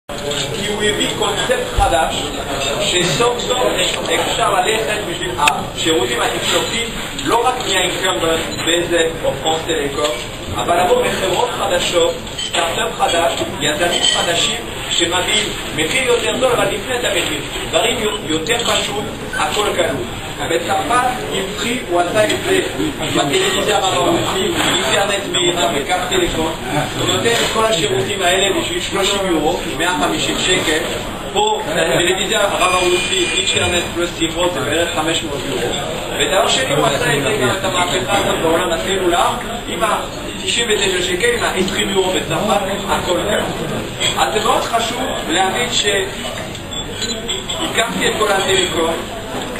כי הוא הביא קונספט חדש שסוף סוף אפשר ללכת בשביל השירותים התקשורתיים לא רק מהאינקמבנט, בזק או פרנס טלקום, אבל לבוא מחברות חדשות, סטארט-אפ חדש, יזמים חדשים שמביאים מחיר יותר טוב, אבל לפני את המחיר, דברים יותר פשוט, הכל קלות. בצרפת הבחי, הוא עשה את זה בטלוויזיה הממלכתית, באינטרנט מהירה, בקו טלפון, הוא נותן את כל השירותים האלה בשביל 30 יורו, 150 שקל. פה טלוויזיה רב-ערוצית, אינטרנט פלוס ספרות, זה בערך 500 יורו. ודבר שני, הוא עשה את זה גם את המהפכה הזאת בעולם הסלולר, עם ה-99 שקל, עם ה-20 יורו בצרפת, הכל קל. אז זה מאוד חשוב להבין שהקמתי את כל הטלקום,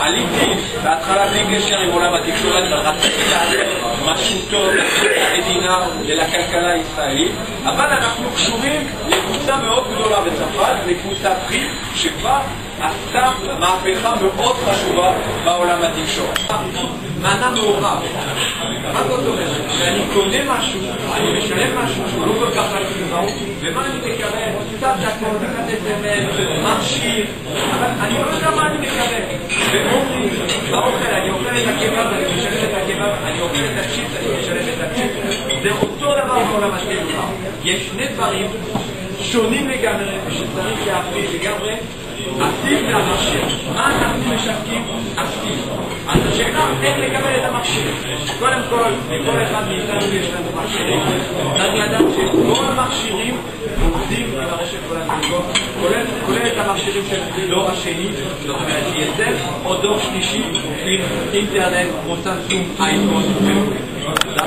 עליתי בהתחלה בלי קשר עם עולם התקשורת, רציתי לעשות משהו טוב למדינה ולכלכלה הישראלית, אבל אנחנו קשורים לקבוצה מאוד גדולה בצרפת, לקבוצה פרי שכבר עשתה מהפכה מאוד חשובה בעולם התקשורת. מנה מעורב. מה זאת אומרת? שאני קונה משהו, אני משלם משהו שהוא לא כל כך חשוב, ומה אני מקבל? קצת דקות, קצת SMS, מכשיר, אבל אני לא יודע מה אני מקבל. ואומרים, באוכל, אני אוכל את הקבב, אני משלם את הקבב, אני אוכל את הצ'יפס, אני משלם את הצ'יפס. זה אותו דבר בעולם הסלולר. יש שני דברים שונים לגמרי, שצריך להפריד לגמרי. אקטיב והמכשיר. מה אנחנו משווקים? אקטיב. אז השאלה איך לקבל את המכשיר. קודם כל, לכל אחד מאיתנו יש לנו מכשירים. אני ידעת שכל המכשירים עובדים עם הרשת כל הטלקום, כולל את המכשירים של דור השני, זאת אומרת GSM, או דור שלישי עם אינטרנט, כמו סמסונג, אייפון וכו'.